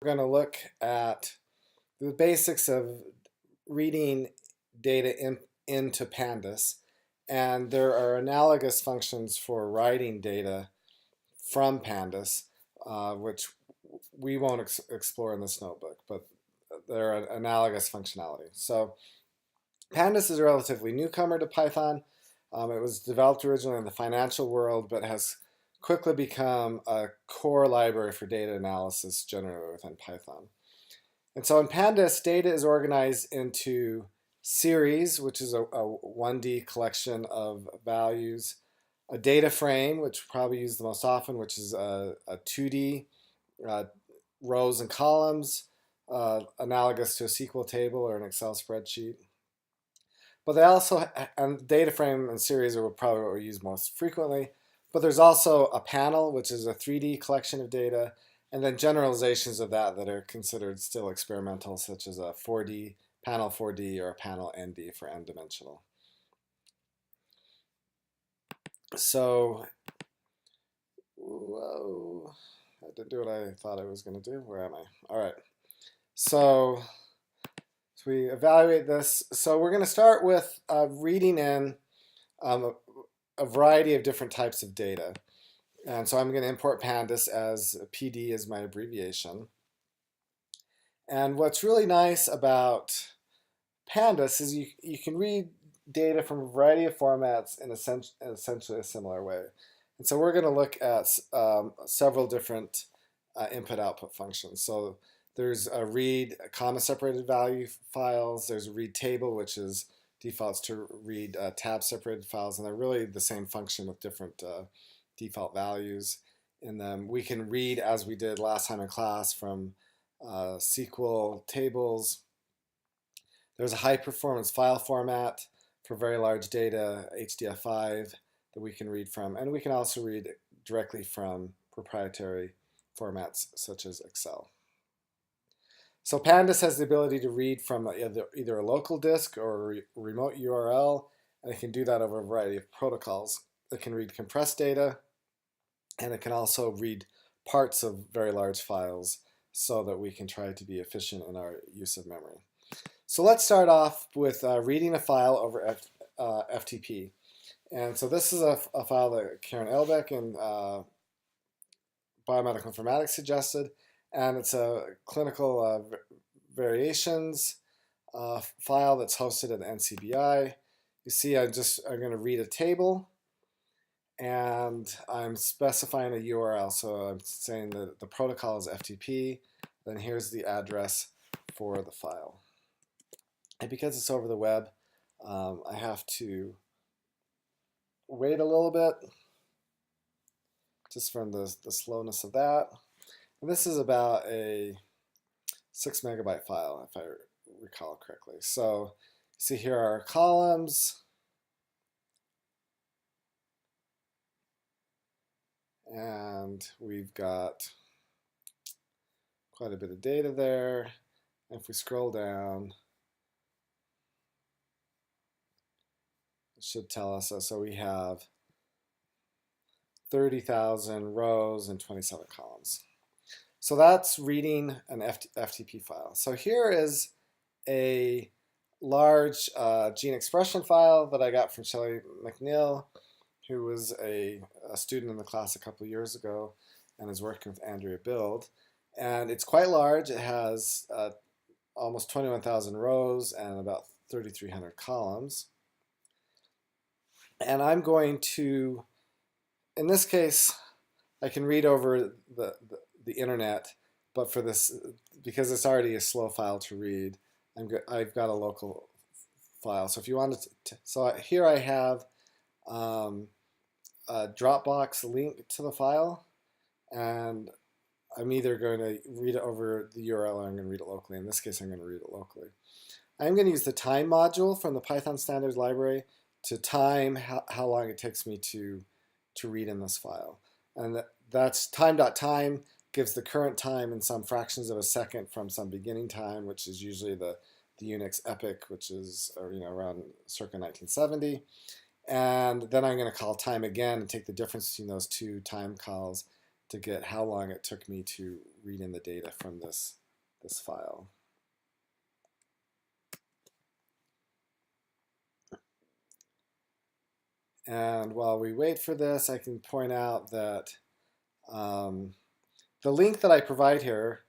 going to look at the basics of reading data into Pandas. And there are analogous functions for writing data from Pandas, which we won't explore in this notebook, but they're an analogous functionality. So Pandas is a relatively newcomer to Python. It was developed originally in the financial world, but has quickly become a core library for data analysis generally within Python. And so in Pandas, data is organized into series, which is a 1D collection of values, a data frame, which we probably use the most often, which is a 2D, rows and columns, analogous to a SQL table or an Excel spreadsheet. But they also, and data frame and series are probably what we use most frequently, but there's also a panel, which is a 3D collection of data, and then generalizations of that that are considered still experimental, such as a 4D, panel 4D, or a panel ND for n-dimensional. So, whoa, I didn't do what I thought I was going to do. Where am I? All right. So we evaluate this. So we're going to start with reading in a variety of different types of data. And so I'm going to import Pandas as PD as my abbreviation. And what's really nice about Pandas is you can read data from a variety of formats in essentially a similar way. And so we're going to look at several different input-output functions. So there's a read comma-separated value files. There's a read table, which is defaults to read tab-separated files. And they're really the same function with different default values in them. We can read, as we did last time in class, from SQL tables. There's a high-performance file format for very large data, HDF5, that we can read from. And we can also read directly from proprietary formats such as Excel. So Pandas has the ability to read from either a local disk or a remote URL, and it can do that over a variety of protocols. It can read compressed data, and it can also read parts of very large files so that we can try to be efficient in our use of memory. So let's start off with reading a file over FTP. And so this is a file that Karen Elbeck in Biomedical Informatics suggested, and it's a clinical variations file that's hosted at NCBI. You see I'm going to read a table, and I'm specifying a URL. So I'm saying that the protocol is FTP, then here's the address for the file. And because it's over the web, I have to wait a little bit, just from the slowness of that. And this is about a 6 megabyte file, if I recall correctly. So see here are our columns. And we've got quite a bit of data there. And if we scroll down, it should tell us, so we have 30,000 rows and 27 columns. So that's reading an FTP file. So here is a large gene expression file that I got from Shelley McNeil, who was a student in the class a couple of years ago and is working with Andrea Build. And it's quite large. It has almost 21,000 rows and about 3,300 columns. And I'm going to, in this case, I can read over the internet, but for this, because it's already a slow file to read, I've got a local file. So if you wanted to, so here I have a Dropbox link to the file, and I'm either going to read it over the URL or I'm going to read it locally. In this case, I'm going to read it locally. I'm going to use the time module from the Python standards library to time how long it takes me to read in this file. And that's time.time gives the current time in some fractions of a second from some beginning time, which is usually the Unix epoch, which is around circa 1970. And then I'm going to call time again and take the difference between those two time calls to get how long it took me to read in the data from this file. And while we wait for this, I can point out that the link that I provide here,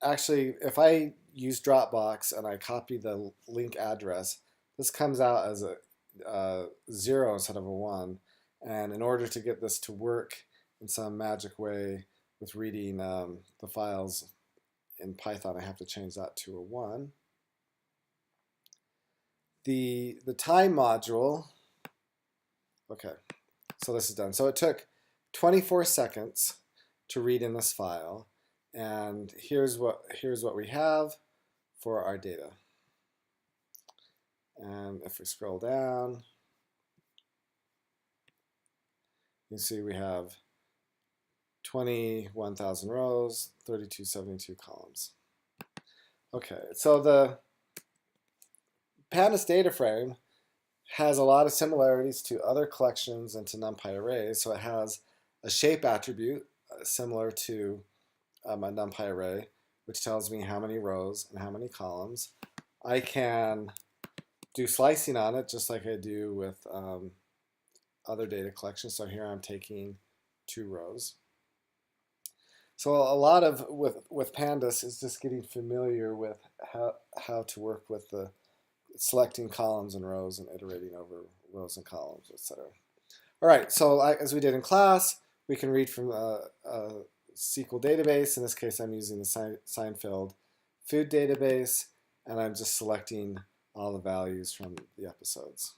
actually, if I use Dropbox and I copy the link address, this comes out as a 0 instead of a 1. And in order to get this to work in some magic way with reading the files in Python, I have to change that to a 1. The time module, okay, so this is done. So it took 24 seconds to read in this file, and here's what we have for our data. And if we scroll down, you can see we have 21,000 rows, 3272 columns. Okay, so the Pandas data frame has a lot of similarities to other collections and to NumPy arrays. So it has a shape attribute similar to a NumPy array, which tells me how many rows and how many columns. I can do slicing on it just like I do with other data collections. So here I'm taking 2 rows. So a lot of with Pandas is just getting familiar with how to work with the selecting columns and rows and iterating over rows and columns, etc. All right, so as we did in class, we can read from a SQL database. In this case, I'm using the Seinfeld food database, and I'm just selecting all the values from the episodes.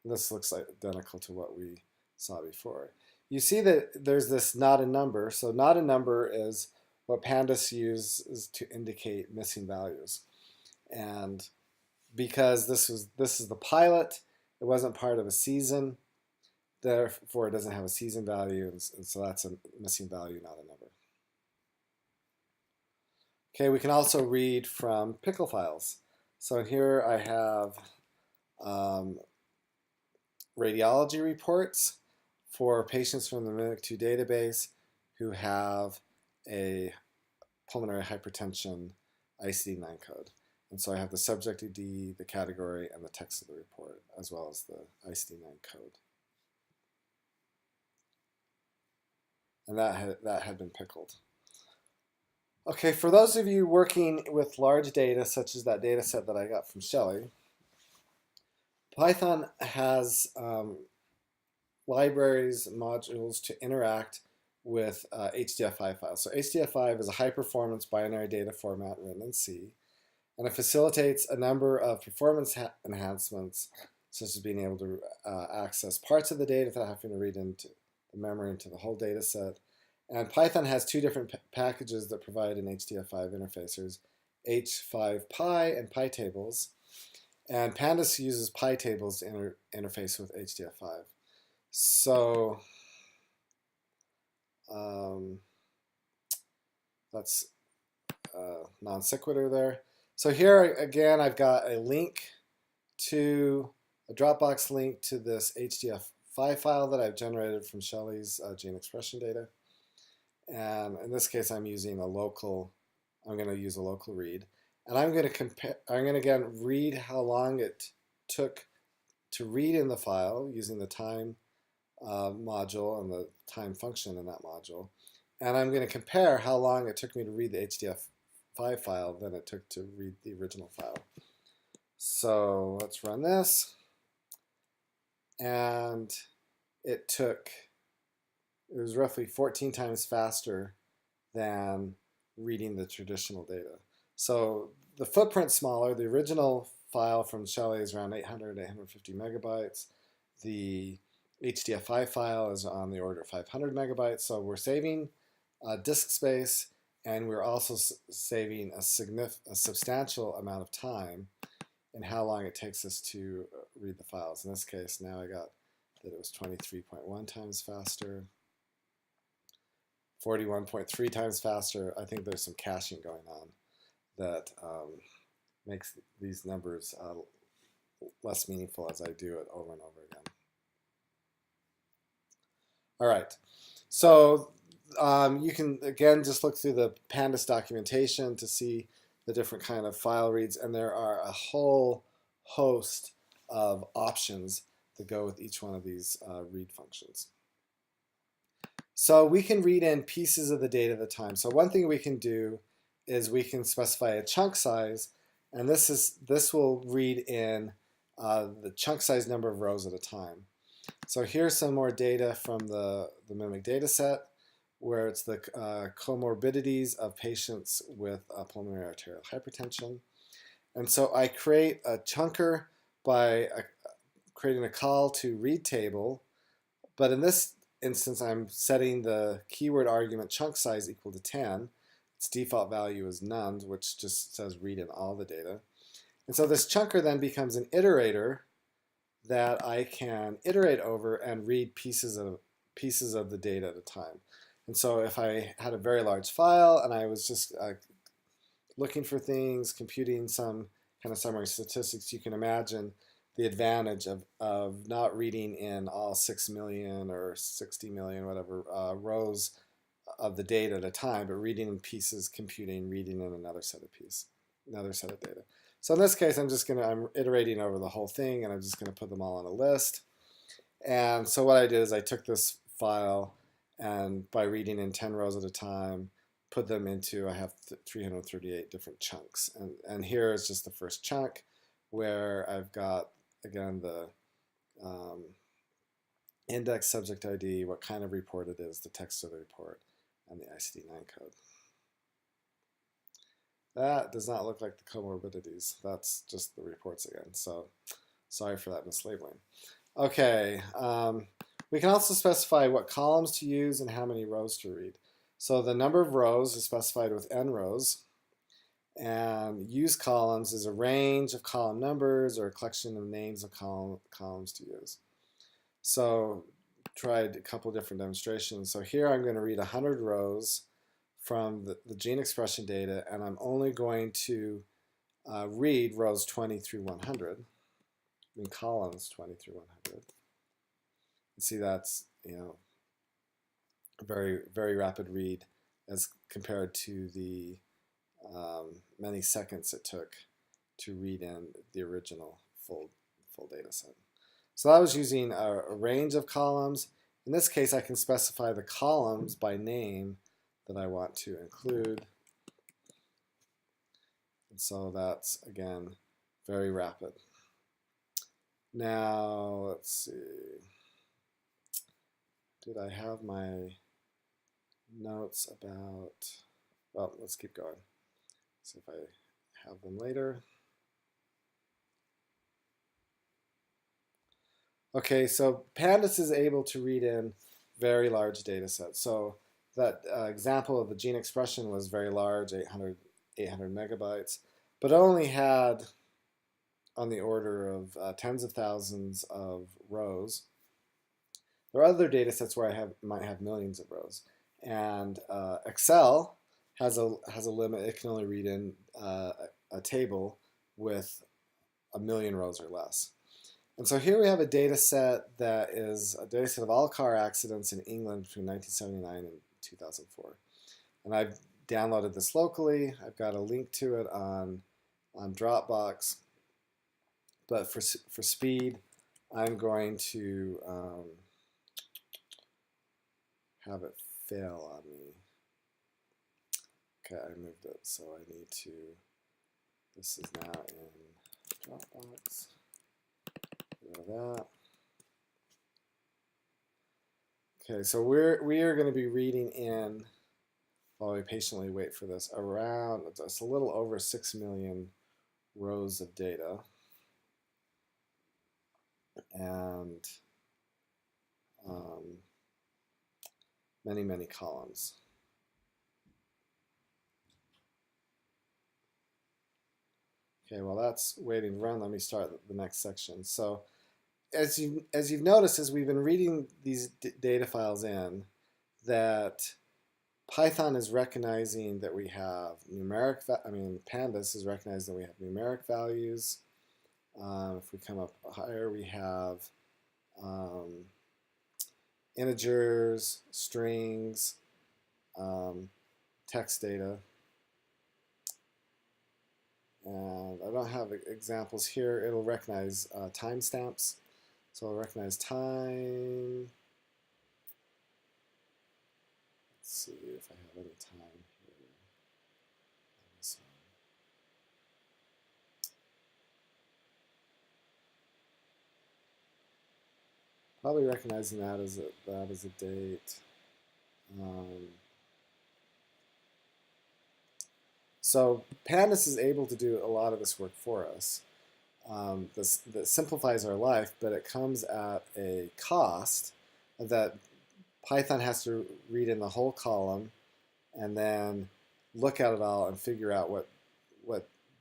And this looks identical to what we saw before. You see that there's this not a number. So not a number is what Pandas uses to indicate missing values. And because this is the pilot, it wasn't part of a season, therefore it doesn't have a season value, and so that's a missing value, not a number. Okay, we can also read from pickle files. So here I have radiology reports for patients from the Mimic2 database who have a pulmonary hypertension ICD-9 code. And so I have the subject ID, the category, and the text of the report, as well as the ICD-9 code. And that had been pickled. Okay, for those of you working with large data, such as that data set that I got from Shelley, Python has libraries and modules to interact with HDF5 files. So HDF5 is a high-performance binary data format written in C. And it facilitates a number of performance enhancements, such as being able to access parts of the data without having to read into the memory into the whole data set. And Python has 2 different packages that provide an HDF5 interface. There's H5Py and PyTables. And Pandas uses PyTables to interface with HDF5. So that's non sequitur there. So here again, I've got a link to a Dropbox link to this HDF5 file that I've generated from Shelley's gene expression data. And in this case, I'm using a local. I'm going to use a local read, and I'm going to compare. I'm going to again read how long it took to read in the file using the time module and the time function in that module, and I'm going to compare how long it took me to read the HDF5 file than it took to read the original file. So let's run this, and it was roughly 14 times faster than reading the traditional data. So the footprint's smaller. The original file from Shelley is around 800 to 850 megabytes. The HDF5 file is on the order of 500 megabytes. So we're saving disk space, and we're also saving a substantial amount of time in how long it takes us to read the files. In this case, now I got that it was 23.1 times faster. 41.3 times faster. I think there's some caching going on that makes these numbers less meaningful as I do it over and over again. All right, so you can, again, just look through the Pandas documentation to see the different kind of file reads, and there are a whole host of options that go with each one of these read functions. So we can read in pieces of the data at a time. So one thing we can do is we can specify a chunk size, and this will read in the chunk size number of rows at a time. So here's some more data from the Mimic dataset, where it's the comorbidities of patients with pulmonary arterial hypertension. And so I create a chunker by creating a call to read table, but in this instance, I'm setting the keyword argument chunk size equal to 10. Its default value is none, which just says read in all the data. And so this chunker then becomes an iterator that I can iterate over and read pieces of the data at a time. And so if I had a very large file and I was just looking for things, computing some kind of summary statistics, you can imagine the advantage of not reading in all 6 million or 60 million, whatever, rows of the data at a time, but reading in pieces, computing, reading in another set of data. So in this case, I'm iterating over the whole thing, and I'm just going to put them all on a list. And so what I did is I took this file, and by reading in 10 rows at a time, put them into, I have 338 different chunks. And here is just the first chunk, where I've got, again, the index, subject ID, what kind of report it is, the text of the report, and the ICD-9 code. That does not look like the comorbidities. That's just the reports again. So sorry for that mislabeling. Okay, we can also specify what columns to use and how many rows to read. So the number of rows is specified with n rows. And use columns is a range of column numbers or a collection of names of columns to use. So tried a couple different demonstrations. So here I'm going to read 100 rows from the gene expression data, and I'm only going to read rows 20 through 100, I mean columns 20 through 100. You see that's, a very, very rapid read as compared to the many seconds it took to read in the original full data set. So I was using a range of columns. In this case, I can specify the columns by name that I want to include. And so that's, again, very rapid. Now, let's see. Did I have my notes about, well, let's keep going. See if I have them later. Okay, so Pandas is able to read in very large data sets. So that example of the gene expression was very large, 800 megabytes, but only had on the order of tens of thousands of rows. There are other data sets where I might have millions of rows. And Excel has a limit. It can only read in a table with 1 million rows or less. And so here we have a data set that is a data set of all car accidents in England between 1979 and 2004. And I've downloaded this locally. I've got a link to it on Dropbox. But for speed, I'm going to have it fail on me. Okay, I moved it, so I need to, this is now in Dropbox. Go to that. Okay, so we are going to be reading in, while we patiently wait for this, around, it's a little over 6 million rows of data. And many, many columns. Okay, well that's waiting to run. Let me start the next section. So as you've noticed, as we've been reading these data files in, that Python is recognizing that we have Pandas is recognizing that we have numeric values. If we come up higher, we have integers, strings, text data. And I don't have examples here. It'll recognize timestamps. So it'll recognize time. Let's see if I have any time here. This one. Probably recognizing that as a date. So Pandas is able to do a lot of this work for us. That simplifies our life, but it comes at a cost that Python has to read in the whole column and then look at it all and figure out what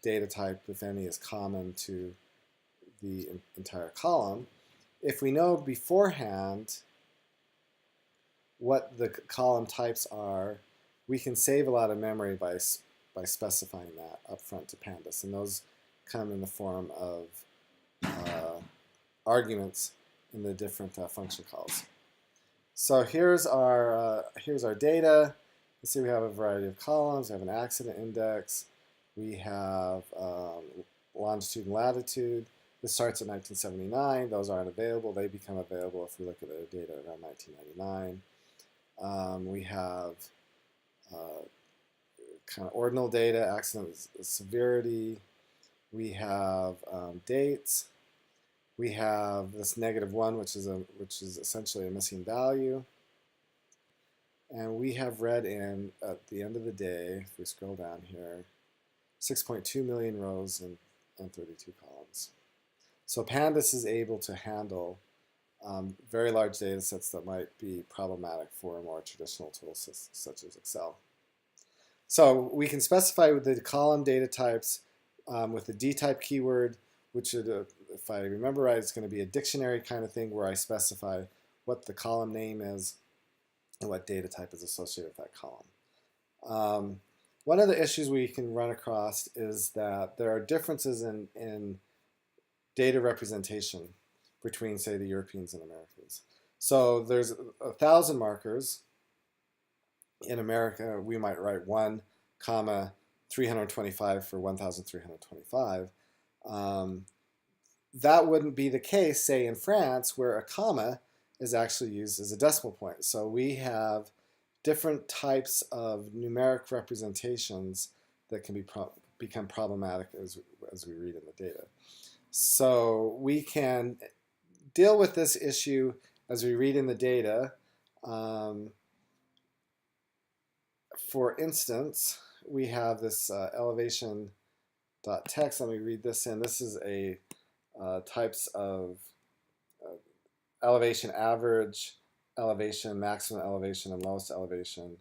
data type, if any, is common to the entire column. If we know beforehand what the column types are, we can save a lot of memory by specifying that up front to Pandas. And those come in the form of arguments in the different function calls. So here's our data. Let's see, we have a variety of columns. We have an accident index. We have longitude and latitude. This starts at 1979. Those aren't available. They become available if we look at their data around 1999. We have kind of ordinal data, accident severity. We have dates. We have this -1, which is essentially a missing value. And we have read in, at the end of the day, if we scroll down here, 6.2 million rows and 32 columns. So Pandas is able to handle very large data sets that might be problematic for more traditional tools such as Excel. So we can specify with the column data types with the dtype keyword, which should, if I remember right, it's going to be a dictionary kind of thing where I specify what the column name is and what data type is associated with that column. One of the issues we can run across is that there are differences in data representation between, say, the Europeans and Americans. So there's 1,000 markers. In America, we might write 1, 325 for 1,325. That wouldn't be the case, say, in France, where a comma is actually used as a decimal point. So we have different types of numeric representations that can become problematic as we read in the data. So we can deal with this issue as we read in the data. For instance, we have this elevation.txt. Let me read this in. This is a types of elevation average, elevation, maximum elevation, and lowest elevation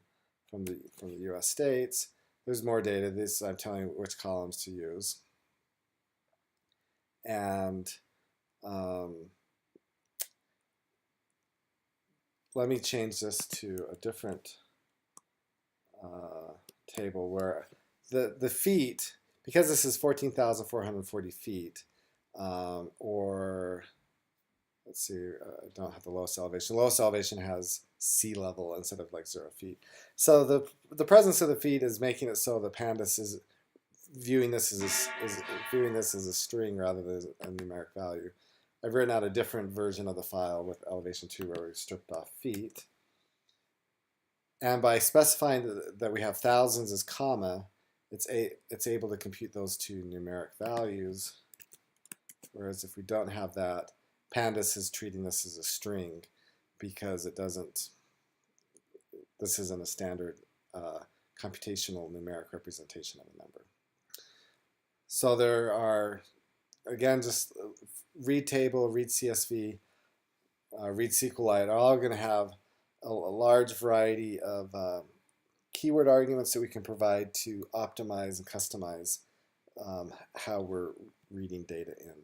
from the U.S. states. There's more data. This I'm telling you which columns to use. And let me change this to a different table where the feet, because this is 14,440 feet, or let's see, I don't have the lowest elevation. Lowest elevation has sea level instead of like 0 feet. So the presence of the feet is making it so the Pandas is viewing this as a string rather than a numeric value. I've written out a different version of the file with elevation 2 where we've stripped off feet. And by specifying that we have thousands as comma, it's able to compute those two numeric values. Whereas if we don't have that, Pandas is treating this as a string because it doesn't. This isn't a standard computational numeric representation of a number. So there are, again, just read table, read CSV, read SQLite are all going to have a large variety of keyword arguments that we can provide to optimize and customize how we're reading data in.